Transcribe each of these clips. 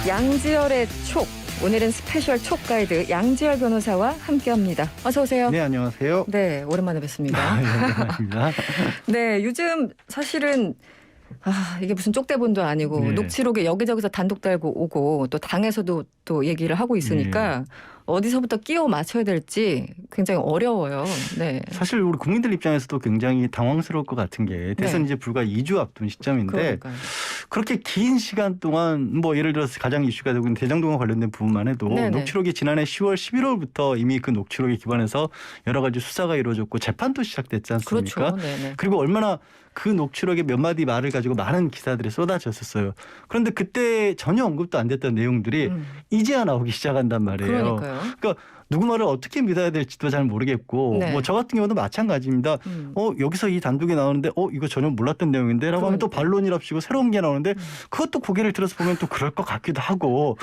양지열의 촉. 오늘은 스페셜 촉 가이드 양지열 변호사와 함께합니다. 어서 오세요. 네, 안녕하세요. 네, 오랜만에 뵙습니다. 네, 반갑습니다. 네, 요즘 사실은 이게 무슨 쪽대본도 아니고 네. 녹취록에 여기저기서 단독 달고 오고 또 당에서도 또 얘기를 하고 있으니까 어디서부터 끼워 맞춰야 될지 굉장히 어려워요. 네. 사실 우리 국민들 입장에서도 굉장히 당황스러울 것 같은 게 대선 이제 불과 2주 앞둔 시점인데 그러니까요. 그렇게 긴 시간 동안 뭐 예를 들어서 가장 이슈가 되고 있는 대장동과 관련된 부분만 해도 네네. 녹취록이 지난해 10월 11월부터 이미 그 녹취록에 기반해서 여러 가지 수사가 이루어졌고 재판도 시작됐지 않습니까? 그렇죠. 네네. 그리고 얼마나 그 녹취록의 몇 마디 말을 가지고 많은 기사들이 쏟아졌었어요. 그런데 그때 전혀 언급도 안 됐던 내용들이 이제야 나오기 시작한단 말이에요. 그러니까요. 그러니까 누구 말을 어떻게 믿어야 될지도 잘 모르겠고 네. 뭐 저 같은 경우도 마찬가지입니다. 여기서 이 단독이 나오는데 이거 전혀 몰랐던 내용인데 라고 하면 또 그러니까요. 반론이랍시고 새로운 게 나오는데 그것도 고개를 들어서 보면 또 그럴 것 같기도 하고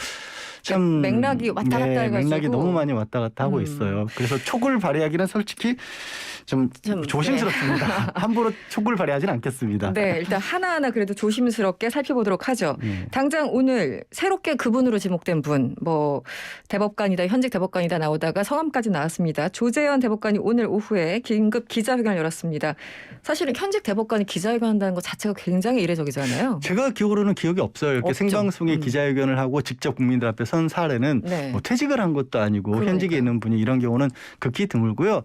참 맥락이 왔다 갔다 해가지고. 맥락이 너무 많이 왔다 갔다 하고 있어요. 그래서 촉을 발휘하기는 솔직히 좀 조심스럽습니다. 함부로 촉을 발휘하지는 않겠습니다. 네, 일단 하나하나 그래도 조심스럽게 살펴보도록 하죠. 당장 오늘 새롭게 그분으로 지목된 분, 뭐 대법관이다, 현직 대법관이다 나오다가 성함까지 나왔습니다. 조재현 대법관이 오늘 오후에 긴급 기자회견을 열었습니다. 사실은 현직 대법관이 기자회견한다는 것 자체가 굉장히 이례적이잖아요. 제가 기억으로는 기억이 없어요. 이렇게 없죠. 생방송에 기자회견을 하고 직접 국민들 앞에 선 사례는 네. 뭐 퇴직을 한 것도 아니고 그러니까요. 현직에 있는 분이 이런 경우는 극히 드물고요.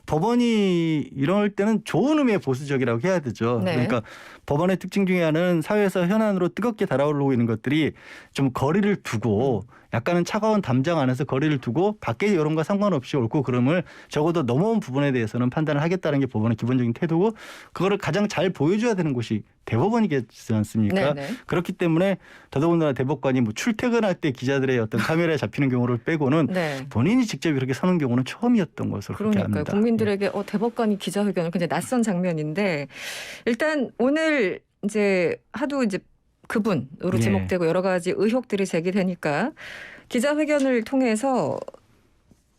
법원이 이럴 때는 좋은 의미의 보수적이라고 해야 되죠. 네. 그러니까 법원의 특징 중에 하나는 사회에서 현안으로 뜨겁게 달아오르고 있는 것들이 좀 거리를 두고 약간은 차가운 담장 안에서 거리를 두고 밖의 여론과 상관없이 옳고 그름을 적어도 넘어온 부분에 대해서는 판단을 하겠다는 게 법원의 기본적인 태도고 그거를 가장 잘 보여줘야 되는 곳이 대법원이겠지 않습니까? 네네. 그렇기 때문에 더더군다나 대법관이 뭐 출퇴근할 때 기자들의 어떤 카메라에 잡히는 경우를 빼고는 네. 본인이 직접 이렇게 서는 경우는 처음이었던 것으로 그렇게 그러니까요. 합니다. 국민들에게 대법관이 기자회견을 굉장히 낯선 장면인데 일단 오늘 이제 하도 이제 그분으로 네. 지목되고 여러 가지 의혹들이 제기되니까 기자회견을 통해서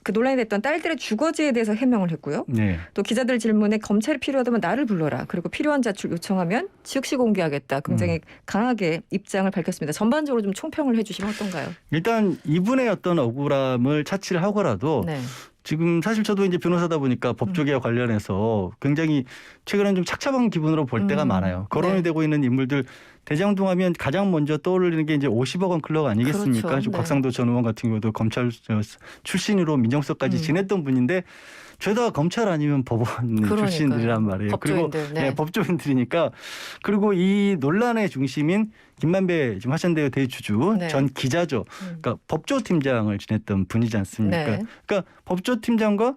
그 논란이 됐던 딸들의 주거지에 대해서 해명을 했고요. 네. 또 기자들 질문에 검찰이 필요하다면 나를 불러라. 그리고 필요한 자출 요청하면 즉시 공개하겠다. 굉장히 강하게 입장을 밝혔습니다. 전반적으로 좀 총평을 해 주시면 어떤가요? 일단 이분의 어떤 억울함을 차치를 하고라도 네. 지금 사실 저도 이제 변호사다 보니까 법조계와 관련해서 굉장히 최근엔 좀 착잡한 기분으로 볼 때가 많아요. 거론이 네. 되고 있는 인물들 대장동 하면 가장 먼저 떠오르는 게 이제 50억 원 클럽 아니겠습니까? 그렇죠. 네. 곽상도 전 의원 같은 경우도 검찰 출신으로 민정수석까지 지냈던 분인데 죄다 검찰 아니면 법원 그러니까요. 출신들이란 말이에요. 법조인들, 그리고 네. 법조인들이니까 그리고 이 논란의 중심인 김만배 지금 화천대유 대주주 네. 전 기자죠. 그러니까 법조팀장을 지냈던 분이지 않습니까? 네. 그러니까 법조팀장과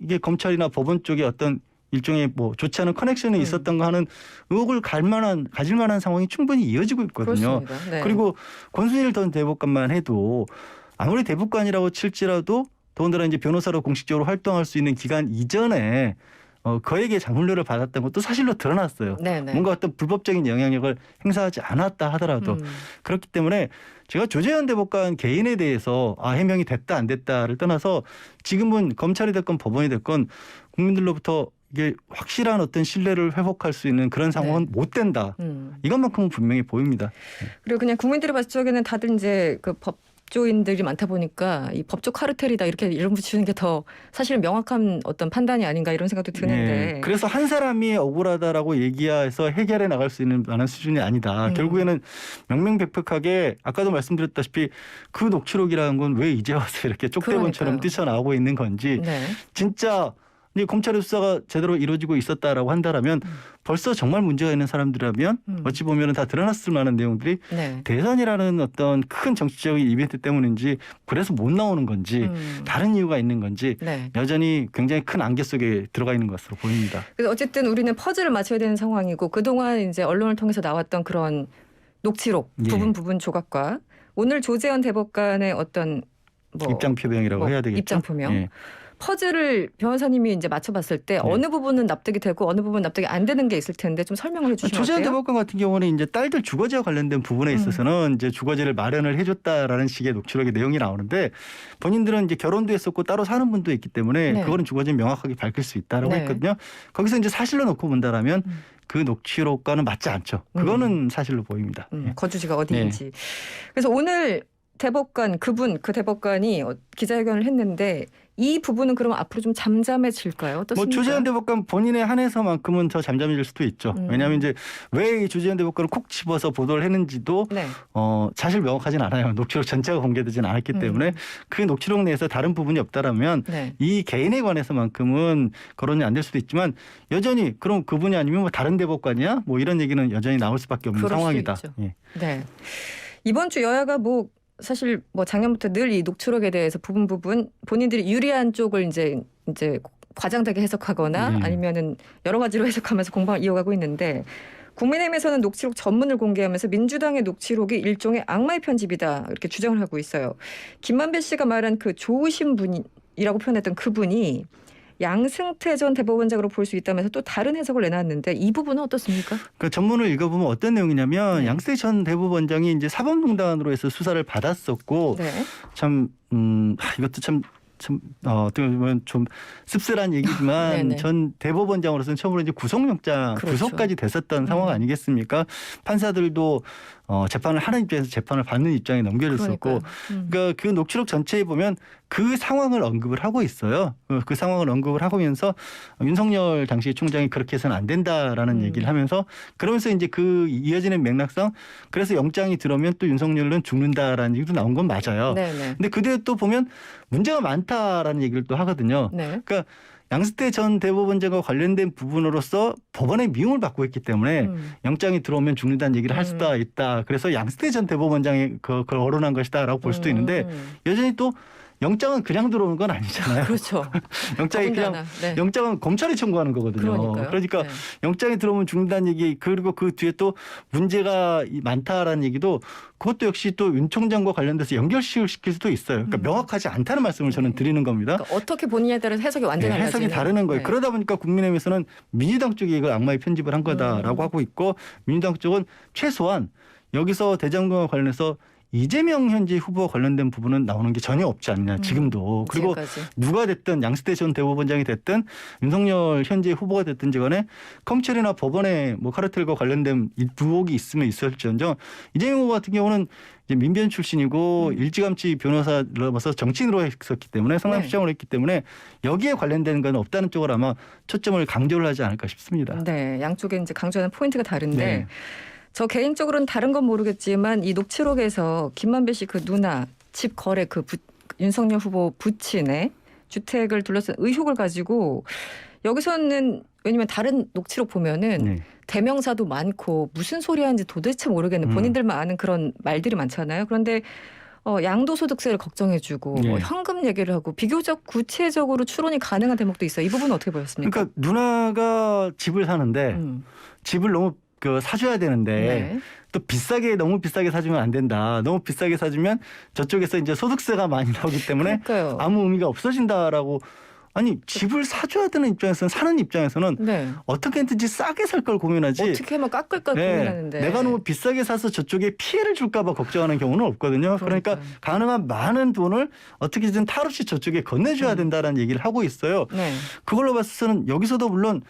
이게 검찰이나 법원 쪽에 어떤 일종의 뭐 좋지 않은 커넥션이 있었던가 하는 의혹을 가질 만한 상황이 충분히 이어지고 있거든요. 그렇습니다. 네. 그리고 권순일 전 대법관만 해도 아무리 대법관이라고 칠지라도 더군다나 이제 변호사로 공식적으로 활동할 수 있는 기간 이전에 그에게 장훈료를 받았던 것도 사실로 드러났어요. 네네. 뭔가 어떤 불법적인 영향력을 행사하지 않았다 하더라도 그렇기 때문에 제가 조재현 대법관 개인에 대해서 해명이 됐다 안 됐다를 떠나서 지금은 검찰이 됐건 법원이 됐건 국민들로부터 이게 확실한 어떤 신뢰를 회복할 수 있는 그런 상황은 못 된다. 이것만큼은 분명히 보입니다. 그리고 그냥 국민들이 봤을 적에는 다들 이제 그 법조인들이 많다 보니까 이 법조 카르텔이다 이렇게 이름 붙이는 게 더 사실 명확한 어떤 판단이 아닌가 이런 생각도 드는데. 네. 그래서 한 사람이 억울하다라고 얘기해서 해결해 나갈 수 있는 만한 수준이 아니다. 결국에는 명명백백하게 아까도 말씀드렸다시피 그 녹취록이라는 건 왜 이제 와서 이렇게 쪽대본처럼 그러니까요. 뛰쳐나오고 있는 건지 네. 진짜 이제 검찰의 수사가 제대로 이루어지고 있었다라고 한다라면 벌써 정말 문제가 있는 사람들이라면 어찌 보면 다 드러났을 만한 내용들이 네. 대선이라는 어떤 큰 정치적인 이벤트 때문인지 그래서 못 나오는 건지 다른 이유가 있는 건지 네. 여전히 굉장히 큰 안개 속에 들어가 있는 것으로 보입니다. 그래서 어쨌든 우리는 퍼즐을 맞춰야 되는 상황이고 그동안 이제 언론을 통해서 나왔던 그런 녹취록 부분 조각과 오늘 조재현 대법관의 어떤 입장 표명이라고 해야 되겠죠. 입장 표명. 퍼즐을 변호사님이 이제 맞춰봤을 때 어느 부분은 납득이 되고 어느 부분은 납득이 안 되는 게 있을 텐데 좀 설명을 해주시면 조재현 어때요? 대법관 같은 경우는 이제 딸들 주거지와 관련된 부분에 있어서는 이제 주거지를 마련을 해줬다라는 식의 녹취록의 내용이 나오는데 본인들은 이제 결혼도 했었고 따로 사는 분도 있기 때문에 네. 그거는 주거지는 명확하게 밝힐 수 있다라고 네. 했거든요. 거기서 이제 사실로 놓고 본다라면 그 녹취록과는 맞지 않죠. 그거는 사실로 보입니다. 예. 거주지가 어디인지. 그래서 오늘 대법관 그 대법관이 기자회견을 했는데 이 부분은 그럼 앞으로 좀 잠잠해질까요? 어떻습니까? 뭐 조재현 대법관 본인에 한해서만큼은 더 잠잠해질 수도 있죠. 왜냐하면 이제 왜 이 조재현 대법관을 콕 집어서 보도를 했는지도 네. 사실 명확하진 않아요. 녹취록 전체가 공개되지는 않았기 때문에 그 녹취록 내에서 다른 부분이 없다라면 네. 이 개인에 관해서만큼은 거론이 안 될 수도 있지만 여전히 그럼 그분이 아니면 뭐 다른 대법관이야? 뭐 이런 얘기는 여전히 나올 수밖에 없는 그럴 상황이다. 수도 있죠. 예. 네. 이번 주 여야가 뭐 사실 뭐 작년부터 늘 이 녹취록에 대해서 부분 본인들이 유리한 쪽을 이제 과장되게 해석하거나 네. 아니면은 여러 가지로 해석하면서 공방을 이어가고 있는데 국민의힘에서는 녹취록 전문을 공개하면서 민주당의 녹취록이 일종의 악마의 편집이다 이렇게 주장을 하고 있어요. 김만배 씨가 말한 그 좋으신 분이라고 표현했던 그분이 양승태 전 대법원장으로 볼 수 있다면서 또 다른 해석을 내놨는데 이 부분은 어떻습니까? 그 전문을 읽어보면 어떤 내용이냐면 네. 양승태 전 대법원장이 이제 사법농단으로 해서 수사를 받았었고 네. 참 이것도 참 어떻게 보면 좀 씁쓸한 얘기지만 네네. 전 대법원장으로서는 처음으로 이제 구속영장 그렇죠. 구속까지 됐었던 상황 아니겠습니까? 판사들도 재판을 하는 입장에서 재판을 받는 입장에 넘겨졌었고, 그러니까 그 녹취록 전체에 보면 그 상황을 언급을 하고 있어요. 그 상황을 언급을 하면서 윤석열 당시 총장이 그렇게 해서는 안 된다라는 얘기를 하면서 그러면서 이제 그 이어지는 맥락상 그래서 영장이 들어오면 또 윤석열은 죽는다라는 얘기도 나온 건 맞아요. 네네. 근데 그대로 또 보면 문제가 많다라는 얘기를 또 하거든요. 네. 그러니까 양승태 전 대법원장과 관련된 부분으로서 법원의 미움을 받고 있기 때문에 영장이 들어오면 죽는다는 얘기를 할 수도 있다. 그래서 양승태 전 대법원장이 그걸 거론한 것이다라고 볼 수도 있는데 여전히 또 영장은 그냥 들어오는 건 아니잖아요. 그렇죠. 영장이 그냥 네. 영장은 검찰이 청구하는 거거든요. 그러니까 네. 영장이 들어오면 죽는다는 얘기 그리고 그 뒤에 또 문제가 많다라는 얘기도 그것도 역시 또 윤 총장과 관련돼서 연결시킬 수도 있어요. 그러니까 명확하지 않다는 말씀을 저는 드리는 겁니다. 그러니까 어떻게 본인에 따라서 해석이 완전히 달라지는. 해석이 다르는 거예요. 네. 그러다 보니까 국민의힘에서는 민주당 쪽이 이걸 악마의 편집을 한 거다라고 하고 있고 민주당 쪽은 최소한 여기서 대장동과 관련해서 이재명 현재 후보와 관련된 부분은 나오는 게 전혀 없지 않느냐 지금도. 그리고 지금까지. 누가 됐든 양승태 전 대법원장이 됐든 윤석열 현재 후보가 됐든지 간에 검찰이나 법원에 뭐 카르텔과 관련된 부혹이 있으면 있을지언정 이재명 후보 같은 경우는 이제 민변 출신이고 일찌감치 변호사를 넘어서 정치인으로 했었기 때문에 성남시장으로 했기 때문에 여기에 관련된 건 없다는 쪽으로 아마 초점을 강조를 하지 않을까 싶습니다. 네, 양쪽에 이제 강조하는 포인트가 다른데 네. 저 개인적으로는 다른 건 모르겠지만 이 녹취록에서 김만배 씨 그 누나 집 거래 윤석열 후보 부친의 주택을 둘러싼 의혹을 가지고 여기서는 왜냐면 다른 녹취록 보면은 대명사도 많고 무슨 소리 하는지 도대체 모르겠는 본인들만 아는 그런 말들이 많잖아요. 그런데 양도소득세를 걱정해주고 뭐 현금 얘기를 하고 비교적 구체적으로 추론이 가능한 대목도 있어요. 이 부분은 어떻게 보셨습니까? 그러니까 누나가 집을 사는데 집을 너무 사줘야 되는데 또 너무 비싸게 사주면 안 된다. 너무 비싸게 사주면 저쪽에서 이제 소득세가 많이 나오기 때문에 그러니까요. 아무 의미가 없어진다라고. 아니 집을 사줘야 되는 입장에서는 사는 입장에서는 어떻게든지 싸게 살 걸 고민하지. 어떻게 하면 깎을까 고민하는데. 내가 너무 비싸게 사서 저쪽에 피해를 줄까 봐 걱정하는 경우는 없거든요. 그러니까 가능한 많은 돈을 어떻게든 탈 없이 저쪽에 건네줘야 된다라는 얘기를 하고 있어요. 그걸로 봤을 때는 여기서도 물론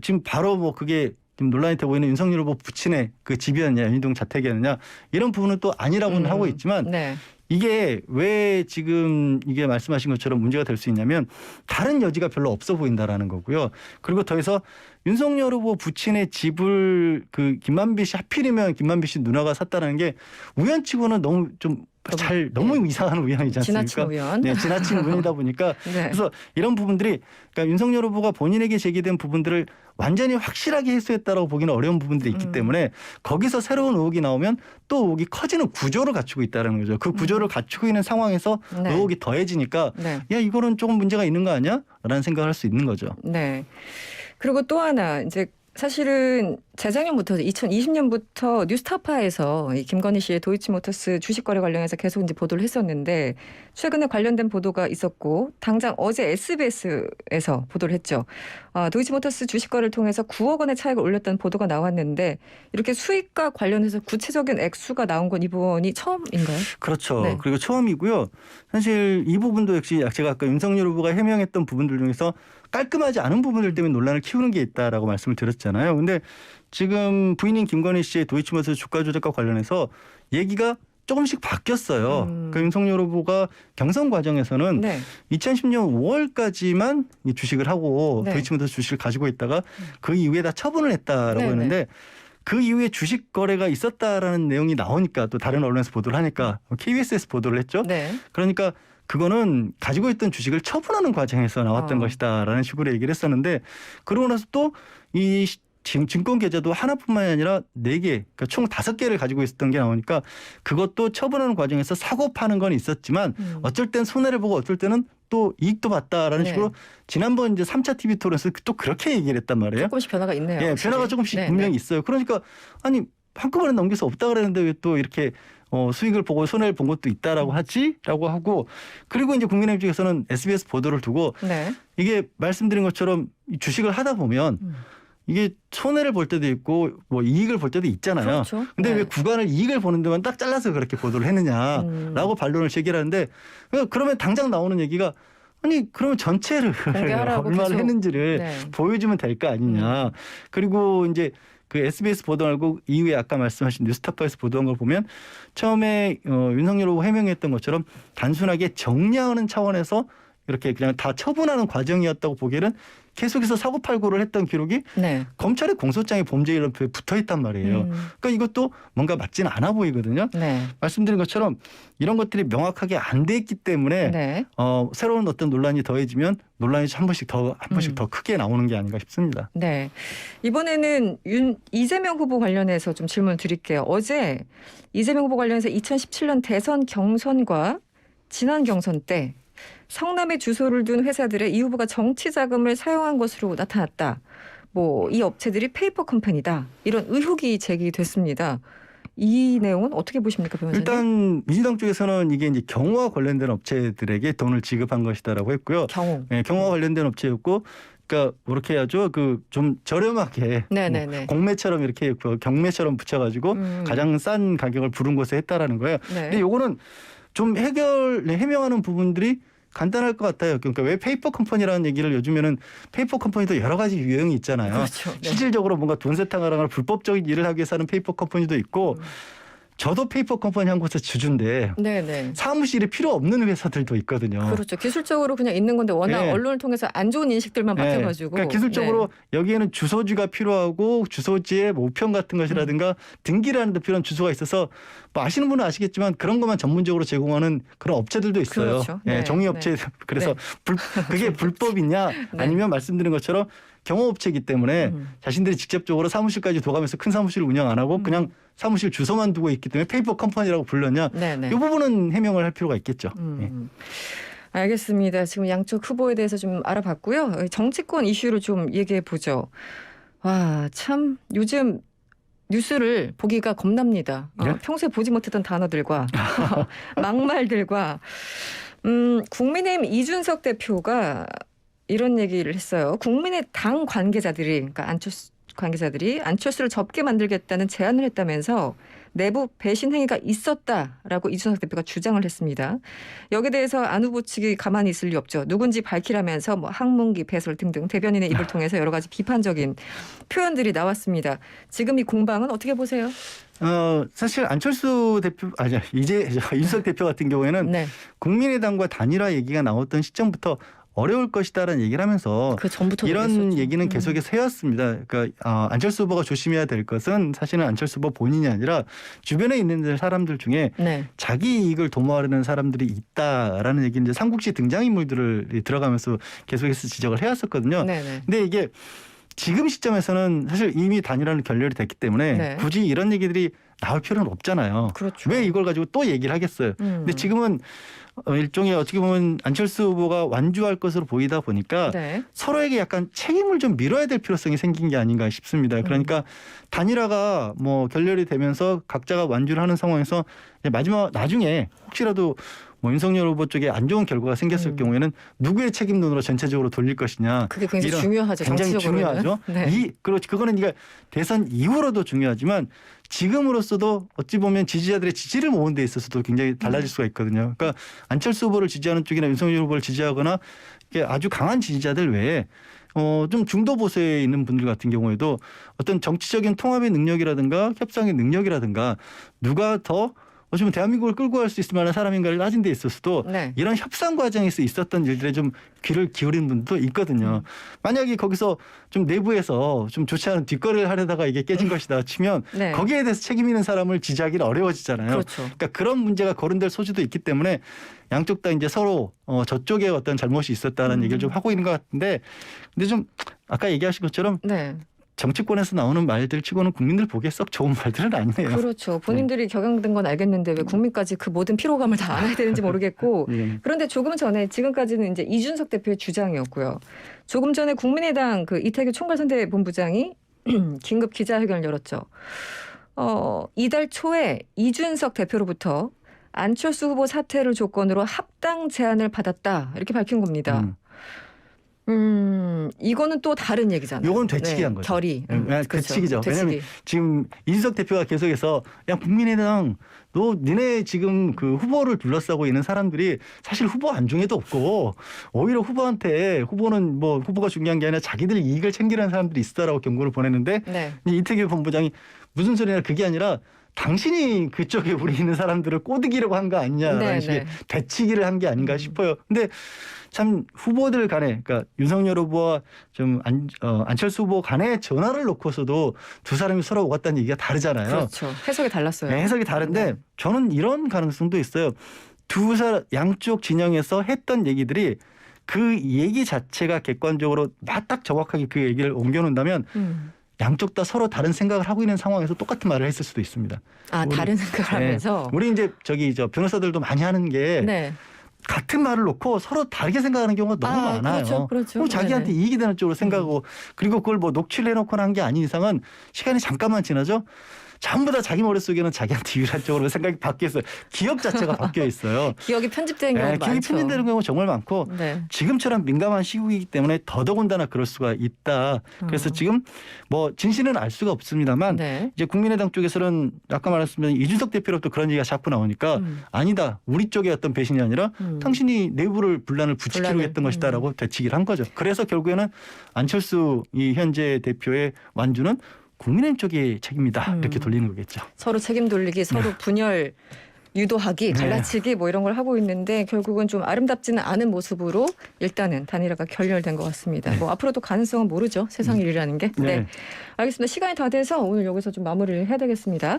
지금 바로 뭐 그게 지금 논란이 되고 있는 윤석열 후보 부친의 그 집이었냐 연희동 자택이었느냐 이런 부분은 또 아니라고는 하고 있지만 이게 왜 지금 이게 말씀하신 것처럼 문제가 될 수 있냐면 다른 여지가 별로 없어 보인다라는 거고요. 그리고 더해서 윤석열 후보 부친의 집을 그 김만배 씨 하필이면 김만배 씨 누나가 샀다는 게 우연치고는 너무 좀 너무 이상한 우연이지 않습니까? 지나친 우연. 네, 지나친 우연이다 보니까 그래서 이런 부분들이 그러니까 윤석열 후보가 본인에게 제기된 부분들을 완전히 확실하게 해소했다라고 보기는 어려운 부분들이 있기 때문에 거기서 새로운 의혹이 나오면 또 의혹이 커지는 구조를 갖추고 있다는 거죠. 그 구조를 갖추고 있는 상황에서 의혹이 더해지니까 야 이거는 조금 문제가 있는 거 아니야? 라는 생각을 할 수 있는 거죠. 네. 그리고 또 하나 이제 사실은 재작년부터 2020년부터 뉴스타파에서 이 김건희 씨의 도이치모터스 주식 거래 관련해서 계속 이제 보도를 했었는데 최근에 관련된 보도가 있었고 당장 어제 SBS에서 보도를 했죠. 도이치모터스 주식 거래를 통해서 9억 원의 차익을 올렸다는 보도가 나왔는데 이렇게 수익과 관련해서 구체적인 액수가 나온 건 이번이 처음인가요? 그렇죠. 네. 그리고 처음이고요. 사실 이 부분도 역시 제가 아까 윤석열 후보가 해명했던 부분들 중에서 깔끔하지 않은 부분들 때문에 논란을 키우는 게 있다라고 말씀을 드렸잖아요. 근데 지금 부인인 김건희 씨의 도이치모터스 주가 조작과 관련해서 얘기가 조금씩 바뀌었어요. 그러니까 윤석열 후보가 경선 과정에서는 네. 2010년 5월까지만 이 주식을 하고 네. 도이치모터스 주식을 가지고 있다가 그 이후에 다 처분을 했다라고 네, 했는데 그 이후에 주식 거래가 있었다라는 내용이 나오니까 또 다른 언론에서 보도를 하니까 KBS에서 보도를 했죠. 네. 그러니까 그거는 가지고 있던 주식을 처분하는 과정에서 나왔던 것이다라는 식으로 얘기를 했었는데 그러고 나서 또 이 증권 계좌도 하나뿐만이 아니라 4개, 그러니까 총 5개를 가지고 있었던 게 나오니까 그것도 처분하는 과정에서 사고 파는 건 있었지만 어쩔 땐 손해를 보고 어쩔 때는 또 이익도 봤다라는 네. 식으로 식으로 지난번 이제 3차 TV 토론에서 또 그렇게 얘기를 했단 말이에요. 조금씩 변화가 있네요. 예, 확실히. 변화가 조금씩 네, 분명히 네. 있어요. 그러니까 아니 한꺼번에 넘길 수 없다 그랬는데 왜 또 이렇게 수익을 보고 손해를 본 것도 있다라고 하지라고 하고 그리고 이제 국민의힘 쪽에서는 SBS 보도를 두고 네. 이게 말씀드린 것처럼 이 주식을 하다 보면 이게 손해를 볼 때도 있고 뭐 이익을 볼 때도 있잖아요. 그렇죠. 근데 네. 왜 구간을 이익을 보는 데만 딱 잘라서 그렇게 보도를 했느냐라고 반론을 제기하는데 그러면 당장 나오는 얘기가 아니 그러면 전체를 공개하라고 얼마를 계속. 했는지를 네. 보여주면 될 거 아니냐. 그리고 이제 그 SBS 보도하고 이후에 아까 말씀하신 뉴스타파에서 보도한 걸 보면 처음에 윤석열 후보 해명했던 것처럼 단순하게 정리하는 차원에서 이렇게 그냥 다 처분하는 과정이었다고 보기에는 계속해서 사고팔고를 했던 기록이 네. 검찰의 공소장에 범죄 이름표에 붙어 있단 말이에요. 그러니까 이것도 뭔가 맞지는 않아 보이거든요. 네. 말씀드린 것처럼 이런 것들이 명확하게 안 돼 있기 때문에 네. 새로운 어떤 논란이 더해지면 논란이 한 번씩 더 크게 나오는 게 아닌가 싶습니다. 네. 이번에는 이재명 후보 관련해서 좀 질문 드릴게요. 어제 이재명 후보 관련해서 2017년 대선 경선과 지난 경선 때 성남에 주소를 둔 회사들의 이 후보가 정치 자금을 사용한 것으로 나타났다. 뭐 이 업체들이 페이퍼 컴퍼니다. 이런 의혹이 제기됐습니다. 이 내용은 어떻게 보십니까, 변호사님? 일단 민주당 쪽에서는 이게 이제 경호와 관련된 업체들에게 돈을 지급한 것이다라고 했고요. 경호. 네, 경호와 관련된 업체였고, 그러니까 그렇게 해야죠. 그 좀 저렴하게 네네네. 뭐 공매처럼 이렇게 경매처럼 붙여가지고 가장 싼 가격을 부른 곳에 했다라는 거예요. 네. 근데 요거는 좀 해명하는 부분들이 간단할 것 같아요. 그러니까 왜 페이퍼 컴퍼니라는 얘기를 요즘에는 페이퍼 컴퍼니도 여러 가지 유형이 있잖아요. 그렇죠. 네. 실질적으로 뭔가 돈 세탁하거나 불법적인 일을 하기 위해서 하는 페이퍼 컴퍼니도 있고 저도 페이퍼 컴퍼니 한 곳에 주주인데 네네. 사무실이 필요 없는 회사들도 있거든요. 그렇죠. 기술적으로 그냥 있는 건데 워낙 네. 언론을 통해서 안 좋은 인식들만 네. 맡겨가지고. 그러니까 기술적으로 여기에는 주소지가 필요하고 주소지의 뭐 우편 같은 것이라든가 등기라는 데 필요한 주소가 있어서 뭐 아시는 분은 아시겠지만 그런 것만 전문적으로 제공하는 그런 업체들도 있어요. 그렇죠. 네. 정의업체. 그래서 네. 그게 불법이냐 네. 아니면 말씀드린 것처럼 경호업체이기 때문에 자신들이 직접적으로 사무실까지 도가면서 큰 사무실을 운영 안 하고 그냥 사무실 주소만 두고 있기 때문에 페이퍼 컴퍼니라고 불렀냐. 네네. 이 부분은 해명을 할 필요가 있겠죠. 예. 알겠습니다. 지금 양쪽 후보에 대해서 좀 알아봤고요. 정치권 이슈를 좀 얘기해 보죠. 와, 참 요즘 뉴스를 보기가 겁납니다. 네? 평소에 보지 못했던 단어들과 막말들과 국민의힘 이준석 대표가 이런 얘기를 했어요. 국민의 당 관계자들이 그러니까 안철수 관계자들이 안철수를 접게 만들겠다는 제안을 했다면서 내부 배신 행위가 있었다라고 이준석 대표가 주장을 했습니다. 여기에 대해서 안 후보 측이 가만히 있을 리 없죠. 누군지 밝히라면서 뭐 항문기 배설 등등 대변인의 입을 통해서 여러 가지 비판적인 표현들이 나왔습니다. 지금 이 공방은 어떻게 보세요? 사실 안철수 대표 이제 이준석 대표 같은 경우에는 네. 국민의당과 단일화 얘기가 나왔던 시점부터 어려울 것이다라는 얘기를 하면서 그 전부터 이런 그랬었죠. 얘기는 계속해서 해왔습니다. 그러니까 안철수 후보가 조심해야 될 것은 사실은 안철수 후보 본인이 아니라 주변에 있는 사람들 중에 네. 자기 이익을 도모하려는 사람들이 있다라는 얘기는 이제 삼국시 등장인물들을 들어가면서 계속해서 지적을 해왔었거든요. 네네. 근데 이게 지금 시점에서는 사실 이미 단일화는 결렬이 됐기 때문에 네. 굳이 이런 얘기들이 나올 필요는 없잖아요. 그렇죠. 왜 이걸 가지고 또 얘기를 하겠어요. 근데 지금은 일종의 어떻게 보면 안철수 후보가 완주할 것으로 보이다 보니까 네. 서로에게 서로에게 약간 책임을 좀 밀어야 될 필요성이 생긴 게 아닌가 싶습니다. 그러니까 단일화가 뭐 결렬이 되면서 각자가 완주를 하는 상황에서 이제 마지막 나중에 혹시라도 뭐 윤석열 후보 쪽에 안 좋은 결과가 생겼을 경우에는 누구의 책임론으로 전체적으로 돌릴 것이냐. 그게 굉장히 이런 중요하죠. 굉장히 정치적으로는. 중요하죠. 네. 그거는 그러니까 대선 이후로도 중요하지만 지금으로서도 어찌 보면 지지자들의 지지를 모으는 데 있어서도 굉장히 달라질 수가 있거든요. 그러니까 안철수 후보를 지지하는 쪽이나 윤석열 후보를 지지하거나 이렇게 아주 강한 지지자들 외에 좀 중도 보수에 있는 분들 같은 경우에도 어떤 정치적인 통합의 능력이라든가 협상의 능력이라든가 누가 더 어쩌면 대한민국을 끌고 갈 수 있을 만한 사람인가를 따진 데 있어서도 네. 이런 협상 과정에서 있었던 일들에 좀 귀를 기울이는 분도 있거든요. 만약에 거기서 좀 내부에서 좀 좋지 않은 뒷거래를 하려다가 이게 깨진 것이다 치면 네. 거기에 대해서 책임 있는 사람을 지지하기는 어려워지잖아요. 그렇죠. 그러니까 그런 문제가 거론될 소지도 있기 때문에 양쪽 다 이제 서로 저쪽에 어떤 잘못이 있었다는 얘기를 좀 하고 있는 것 같은데 근데 좀 아까 얘기하신 것처럼 네. 정치권에서 나오는 말들 치고는 국민들 보기에 썩 좋은 말들은 아니네요. 그렇죠. 본인들이 격양된 건 알겠는데 왜 국민까지 그 모든 피로감을 다 안아야 되는지 모르겠고 예. 그런데 조금 전에 지금까지는 이제 이준석 대표의 주장이었고요. 조금 전에 국민의당 그 이태규 총괄선대본부장이 긴급 기자회견을 열었죠. 이달 초에 이준석 대표로부터 안철수 후보 사퇴를 조건으로 합당 제안을 받았다 이렇게 밝힌 겁니다. 이거는 또 다른 얘기잖아요. 요건 되치기한 거죠. 결의. 되치기죠. 되치기. 왜냐하면 지금 이준석 대표가 계속해서 야 국민의당 너 니네 지금 그 후보를 둘러싸고 있는 사람들이 사실 후보 안중에도 없고 오히려 후보는 뭐 후보가 중요한 게 아니라 자기들 이익을 챙기려는 사람들이 있다라고 경고를 보냈는데 네. 이태규 본부장이 무슨 소리냐 그게 아니라 당신이 그쪽에 우리 있는 사람들을 꼬드기려고 한 거 아니냐라는 네, 식의 네. 되치기를 한 게 아닌가 싶어요. 근데 참 후보들 간에 그러니까 윤석열 후보와 좀 안철수 후보 간에 전화를 놓고서도 두 사람이 서로 오갔다는 얘기가 다르잖아요. 그렇죠. 해석이 달랐어요. 네, 해석이 다른데 네. 저는 이런 가능성도 있어요. 양쪽 진영에서 했던 얘기들이 그 얘기 자체가 객관적으로 딱 정확하게 그 얘기를 옮겨놓는다면 양쪽 다 서로 다른 생각을 하고 있는 상황에서 똑같은 말을 했을 수도 있습니다. 다른 생각을 하면서. 우리 이제 변호사들도 많이 하는 게 네. 같은 말을 놓고 서로 다르게 생각하는 경우가 너무 많아요. 그렇죠. 그럼 자기한테 네네. 이익이 되는 쪽으로 생각하고 그리고 그걸 뭐 녹취를 해놓거나 한 게 아닌 이상은 시간이 잠깐만 지나죠. 전부 다 자기 머릿속에는 자기한테 유리한 쪽으로 생각이 바뀌어 있어요. 기억 자체가 바뀌어 있어요. 기억이 편집된 경우도 기억이 많죠. 편집되는 경우가 정말 많고 네. 지금처럼 민감한 시국이기 때문에 더더군다나 그럴 수가 있다. 그래서 지금 뭐 진실은 알 수가 없습니다만 네. 이제 국민의당 쪽에서는 아까 말했지만 이준석 대표로부터 그런 얘기가 자꾸 나오니까 아니다. 우리 쪽의 어떤 배신이 아니라 당신이 내부를 분란을 부추기려고 했던 것이다라고 되치기를 한 거죠. 그래서 결국에는 안철수 이 현재 대표의 완주는 국민의힘 쪽의 책임이다. 이렇게 돌리는 거겠죠. 서로 책임 돌리기, 서로 분열 유도하기, 갈라치기 뭐 이런 걸 하고 있는데 결국은 좀 아름답지는 않은 모습으로 일단은 단일화가 결렬된 것 같습니다. 뭐 앞으로도 가능성은 모르죠. 세상 일이라는 게. 네. 알겠습니다. 시간이 다 돼서 오늘 여기서 좀 마무리를 해야 되겠습니다.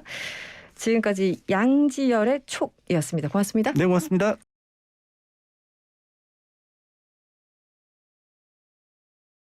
지금까지 양지열의 촉이었습니다. 고맙습니다. 네, 고맙습니다.